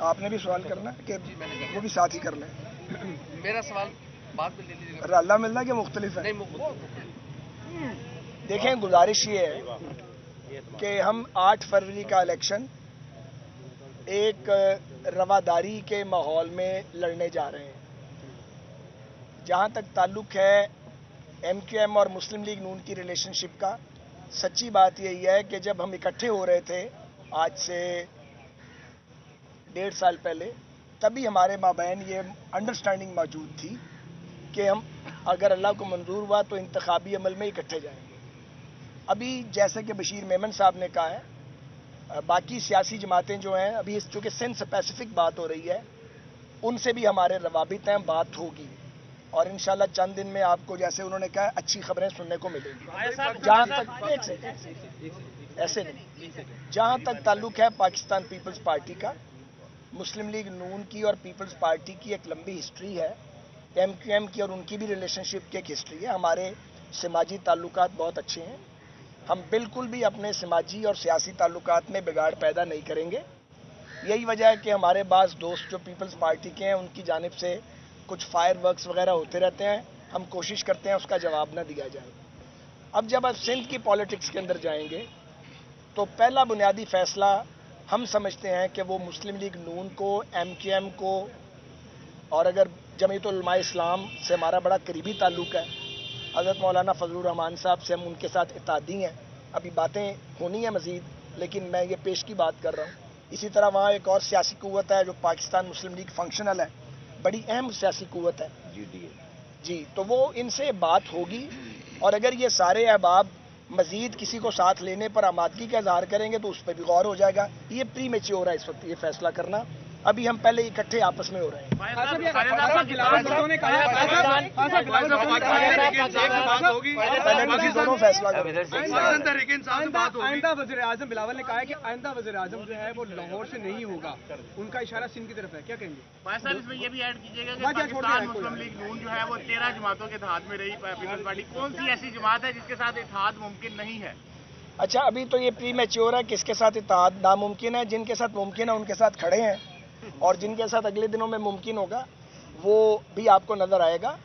آپ نے بھی سوال کرنا کہ وہ بھی ساتھ ہی کر لیں؟ میرا سوال بعد میں لے لیجیے گا. راللہ ملنا کہ مختلف ہے؟ نہیں دیکھیں، گزارش یہ ہے کہ ہم 8 فروری کا الیکشن ایک رواداری کے ماحول میں لڑنے جا رہے ہیں. جہاں تک تعلق ہے ایم کیو ایم اور مسلم لیگ نون کی ریلیشن شپ کا، سچی بات یہی ہے کہ جب ہم اکٹھے ہو رہے تھے آج سے 1.5 سال پہلے، تبھی ہمارے مابین یہ انڈرسٹینڈنگ موجود تھی کہ ہم اگر اللہ کو منظور ہوا تو انتخابی عمل میں اکٹھے جائیں گے. ابھی جیسے کہ بشیر میمن صاحب نے کہا ہے، باقی سیاسی جماعتیں جو ہیں، ابھی چونکہ سندھ اسپیسیفک بات ہو رہی ہے، ان سے بھی ہمارے روابط ہیں، بات ہوگی، اور انشاءاللہ چند دن میں آپ کو، جیسے انہوں نے کہا، اچھی خبریں سننے کو ملیں گی. جہاں تک ایسے نہیں، جہاں تک تعلق ہے پاکستان پیپلز پارٹی کا، مسلم لیگ نون کی اور پیپلز پارٹی کی ایک لمبی ہسٹری ہے. ایم کیو ایم کی اور ان کی بھی ریلیشن شپ کی ایک ہسٹری ہے. ہمارے سماجی تعلقات بہت اچھے ہیں. ہم بالکل بھی اپنے سماجی اور سیاسی تعلقات میں بگاڑ پیدا نہیں کریں گے. یہی وجہ ہے کہ ہمارے بعض دوست جو پیپلز پارٹی کے ہیں، ان کی جانب سے کچھ فائر ورکس وغیرہ ہوتے رہتے ہیں. ہم کوشش کرتے ہیں اس کا جواب نہ دیا جائے. اب جب آپ سندھ کی پالیٹکس کے اندر جائیں گے تو پہلا بنیادی فیصلہ ہم سمجھتے ہیں کہ وہ مسلم لیگ نون کو، ایم کیو ایم کو، اور اگر جمعیت علماء اسلام سے ہمارا بڑا قریبی تعلق ہے، حضرت مولانا فضل الرحمان صاحب سے ہم ان کے ساتھ اتحادی ہیں. ابھی باتیں ہونی ہیں مزید، لیکن میں یہ پیش کی بات کر رہا ہوں. اسی طرح وہاں ایک اور سیاسی قوت ہے جو پاکستان مسلم لیگ فنکشنل ہے، بڑی اہم سیاسی قوت ہے، جی. تو وہ ان سے بات ہوگی، اور اگر یہ سارے احباب مزید کسی کو ساتھ لینے پر آمادگی کا اظہار کریں گے تو اس پہ بھی غور ہو جائے گا. یہ پری میچور ہے اس وقت یہ فیصلہ کرنا. ابھی ہم پہلے اکٹھے آپس میں ہو رہے ہیں. دونوں فیصلہ آئندہ وزیر اعظم بلاول نے کہا ہے کہ آئندہ وزیر اعظم جو ہے وہ لاہور سے نہیں ہوگا، ان کا اشارہ سندھ کی طرف ہے، کیا کہیں گے؟ صاحب اس میں یہ بھی ایڈ کیجیے گا کہ پاکستان مسلم لیگ نون جو ہے وہ 13 جماعتوں کے اتحاد میں رہی. پیپلز پارٹی کون سی ایسی جماعت ہے جس کے ساتھ اتحاد ممکن نہیں ہے؟ اچھا، ابھی تو یہ پری میچور ہے. کس کے ساتھ اتحاد ناممکن ہے؟ جن کے ساتھ ممکن ہے ان کے ساتھ کھڑے ہیں، اور جن کے ساتھ اگلے دنوں میں ممکن ہوگا وہ بھی آپ کو نظر آئے گا.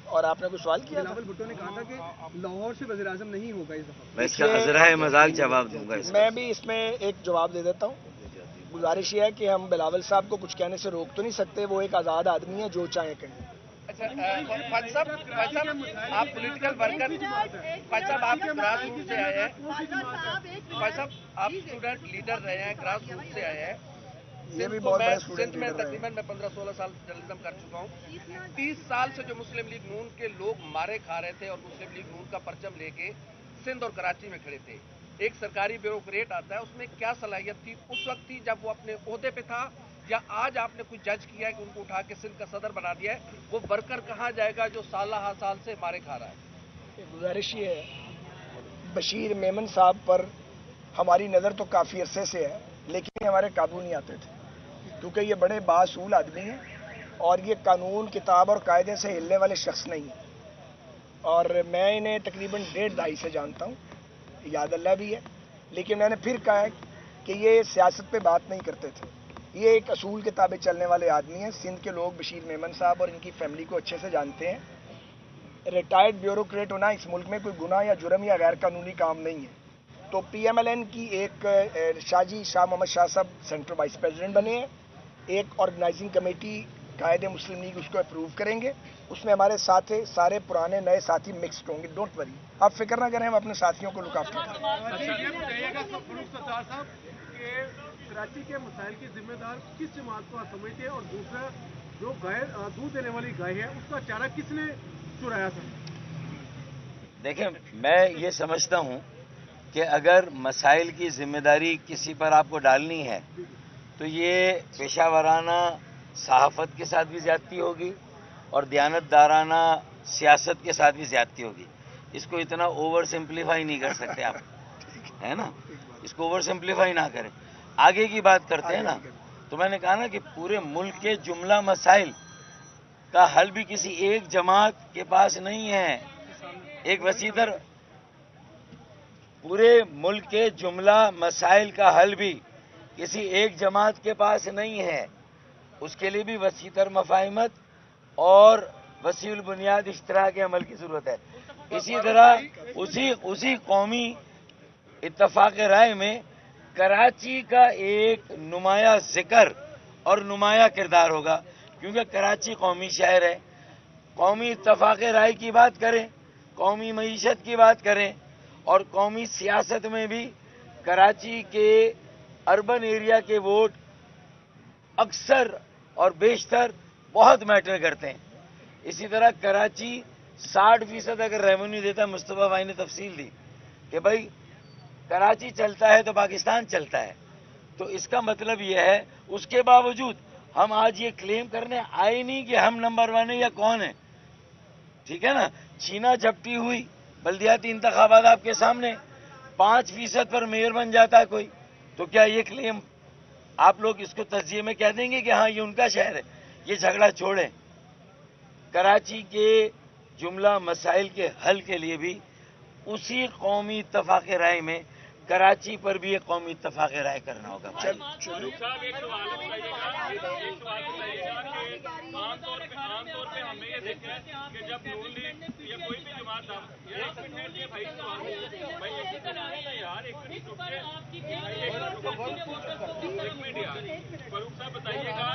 اور آپ نے کوئی سوال کیا؟ بلاول بھٹو نے کہا تھا کہ لاہور سے وزیر اعظم نہیں ہوگا اس دفعہ. میں اس کا عذرائے مذاق جواب دوں گا. میں بھی اس میں ایک جواب دے دیتا ہوں. گزارش یہ ہے کہ ہم بلاول صاحب کو کچھ کہنے سے روک تو نہیں سکتے، وہ ایک آزاد آدمی ہے، جو چاہیں کہیں. اچھا فاضل صاحب آپ پولیٹیکل ورکر، فاضل صاحب آپ گراس روٹ سے آئے ہیں، فاضل صاحب آپ اسٹوڈنٹ لیڈر رہے ہیں، گراس روٹ سے آئے ہیں. یہ بھی بہت بڑے اسٹوڈنٹ سندھ میں تقریباً میں 15-16 سال جرنلزم کر چکا ہوں. 30 سال سے جو مسلم لیگ نون کے لوگ مارے کھا رہے تھے اور مسلم لیگ نون کا پرچم لے کے سندھ اور کراچی میں کھڑے تھے. ایک سرکاری بیوروکریٹ آتا ہے، اس میں کیا صلاحیت تھی اس وقت تھی جب وہ اپنے عہدے پہ تھا، یا آج آپ نے کوئی جج کیا ہے کہ ان کو اٹھا کے سندھ کا صدر بنا دیا ہے؟ وہ ورکر کہاں جائے گا جو سالہ ہر سال سے مارے کھا رہا ہے؟ گزارش یہ ہے، بشیر میمن صاحب پر ہماری نظر تو کافی عرصے سے ہے، لیکن ہمارے قابو نہیں آتے تھے، کیونکہ یہ بڑے باصول آدمی ہیں اور یہ قانون کتاب اور قاعدے سے ہلنے والے شخص نہیں ہیں. اور میں انہیں تقریباً 1.5 دہائی سے جانتا ہوں، یاد اللہ بھی ہے. لیکن میں نے پھر کہا ہے کہ یہ سیاست پہ بات نہیں کرتے تھے، یہ ایک اصول کے تابع چلنے والے آدمی ہیں. سندھ کے لوگ بشیر میمن صاحب اور ان کی فیملی کو اچھے سے جانتے ہیں. ریٹائرڈ بیوروکریٹ ہونا اس ملک میں کوئی گناہ یا جرم یا غیر قانونی کام نہیں ہے. تو پی ایم ایل این کی ایک شاہ محمد شاہ صاحب سینٹرل وائس پریزیڈنٹ بنے ہیں. ایک آرگنائزنگ کمیٹی قائد مسلم لیگ اس کو اپروو کریں گے. اس میں ہمارے ساتھ سارے پرانے نئے ساتھی مکسڈ ہوں گے. ڈونٹ وری، آپ فکر نہ کریں، ہم اپنے ساتھیوں کو لک آفٹر کریں. کراچی کے مسائل کی ذمہ دار کس جماعت کو آپ سمجھتے ہیں، اور دوسرا جو گائے دودھ دینے والی گائے ہے اس کا چارہ کس نے چرایا تھا؟ دیکھیں، میں یہ سمجھتا ہوں کہ اگر مسائل کی ذمہ داری کسی پر آپ کو ڈالنی ہے تو یہ پیشہ ورانہ صحافت کے ساتھ بھی زیادتی ہوگی اور دیانتدارانہ سیاست کے ساتھ بھی زیادتی ہوگی. اس کو اتنا اوور سمپلیفائی نہیں کر سکتے آپ، ہے نا؟ اس کو اوور سمپلیفائی نہ کریں. آگے کی بات کرتے ہیں نا، تو میں نے کہا نا کہ پورے ملک کے جملہ مسائل کا حل بھی کسی ایک جماعت کے پاس نہیں ہے. ایک وسیع پورے ملک کے جملہ مسائل کا حل بھی کسی ایک جماعت کے پاس نہیں ہے، اس کے لیے بھی وسیع تر مفاہمت اور وسیع البنیاد اشتراک عمل کی ضرورت ہے۔ اسی طرح اسی قومی اتفاق رائے میں کراچی کا ایک نمایاں ذکر اور نمایاں کردار ہوگا، کیونکہ کراچی قومی شہر ہے۔ قومی اتفاق رائے کی بات کریں، قومی معیشت کی بات کریں اور قومی سیاست میں بھی کراچی کے اربن ایریا کے ووٹ اکثر اور بیشتر بہت میٹر کرتے ہیں۔ اسی طرح کراچی 60% اگر ریونیو دیتا ہے، مصطفیٰ بھائی نے تفصیل دی کہ بھائی کراچی چلتا ہے تو پاکستان چلتا ہے، تو اس کا مطلب یہ ہے اس کے باوجود ہم آج یہ کلیم کرنے آئے نہیں کہ ہم نمبر 1 ہیں یا کون ہیں، ٹھیک ہے نا۔ چھینا جھپٹی ہوئی بلدیاتی انتخابات آپ کے سامنے، 5% پر میئر بن جاتا ہے کوئی، تو کیا یہ کلیم آپ لوگ اس کو تجزیے میں کہہ دیں گے کہ ہاں یہ ان کا شہر ہے؟ یہ جھگڑا چھوڑیں۔ کراچی کے جملہ مسائل کے حل کے لیے بھی اسی قومی اتفاق رائے میں کراچی پر بھی ایک قومی اتفاق رائے کرنا ہوگا۔ عام طور پہ ہم نے یہ دیکھا ہے کہ جب نون لیگ یا کوئی بھی جماعت فاروق صاحب بتائیے گا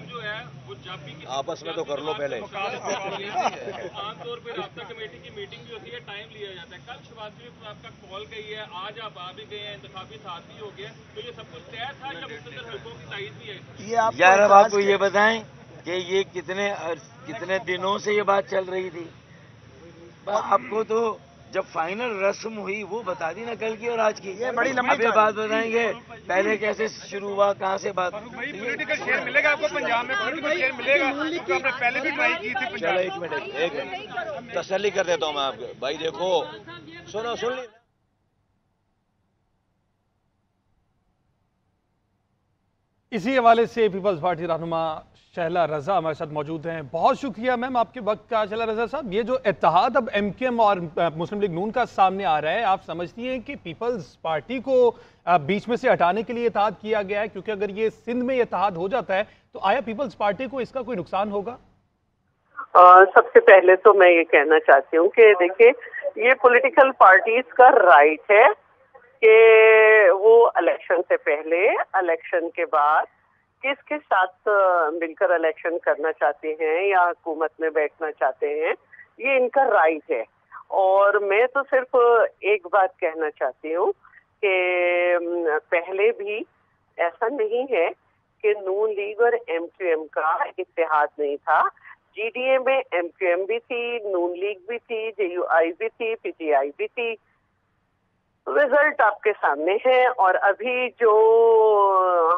جو ہے وہ جب بھی آپس میں تو کر لو پہلے۔ عام طور پہ رابطہ کمیٹی کی میٹنگ بھی ہوتی ہے، ٹائم لیا جاتا ہے۔ کل شباب صاحب آپ کا کال گئی ہے، آج آپ آ بھی گئے ہیں، انتخابی ساتھ بھی ہو گیا، تو یہ سب کچھ طے تھا یا مختلف حلقوں کی تائید بھی ہے؟ یار اب آپ کو یہ بتائیں کہ یہ کتنے دنوں سے یہ بات چل رہی تھی؟ آپ کو تو جب فائنل رسم ہوئی وہ بتا دی نا، کل کی اور آج کی۔ اب یہ بات بتائیں گے پہلے کیسے شروع ہوا، کہاں سے بات؟ پولیٹیکل شیئر ملے گا آپ کو پنجاب میں؟ پولیٹیکل شیئر ملے گا؟ آپ نے پہلے بھی ٹرائی کی تھی چلو ایک منٹ تسلی کر دیتا ہوں میں آپ کو۔ بھائی دیکھو، سن لی اسی حوالے سے پیپلز پارٹی رہنما شہلا رضا ہمارے ساتھ موجود ہیں۔ بہت شکریہ میم آپ کے وقت کا۔ شہلا رضا صاحب، یہ جو اتحاد اب ایم کیو ایم اور مسلم لیگ نون کا سامنے آ رہا ہے، آپ سمجھتی ہیں کہ پیپلز پارٹی کو بیچ میں سے ہٹانے کے لیے اتحاد کیا گیا ہے؟ کیونکہ اگر یہ سندھ میں اتحاد ہو جاتا ہے تو آیا پیپلز پارٹی کو اس کا کوئی نقصان ہوگا؟ سب سے پہلے تو میں یہ کہنا چاہتی ہوں کہ دیکھیں، یہ پولیٹیکل پارٹیز کا رائٹ ہے کہ وہ الیکشن سے پہلے، الیکشن کے بعد کس کے ساتھ مل کر الیکشن کرنا چاہتے ہیں یا حکومت میں بیٹھنا چاہتے ہیں، یہ ان کا رائٹ ہے۔ اور میں تو صرف ایک بات کہنا چاہتی ہوں کہ پہلے بھی ایسا نہیں ہے کہ نون لیگ اور ایم کیو ایم کا اتحاد نہیں تھا۔ جی ڈی اے میں ایم کیو ایم بھی تھی، نون لیگ بھی تھی، جے یو آئی بھی تھی، پی ٹی آئی بھی تھی۔ رزلٹ آپ کے سامنے ہے۔ اور ابھی جو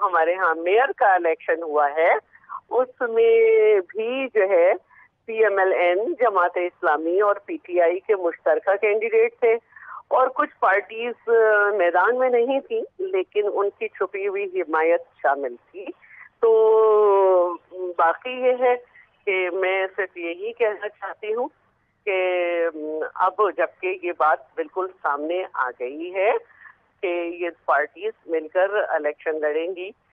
ہمارے ہاں میئر کا الیکشن ہوا ہے اس میں بھی جو ہے P M L N, Jamaat Islami اور پی ٹی آئی کے مشترکہ کینڈیڈیٹ تھے، اور کچھ پارٹیز میدان میں نہیں تھی لیکن ان کی چھپی ہوئی حمایت شامل تھی۔ تو باقی یہ ہے کہ میں صرف یہی کہنا چاہتی ہوں کہ اب جبکہ یہ بات بالکل سامنے آ گئی ہے کہ یہ پارٹیز مل کر الیکشن لڑیں گی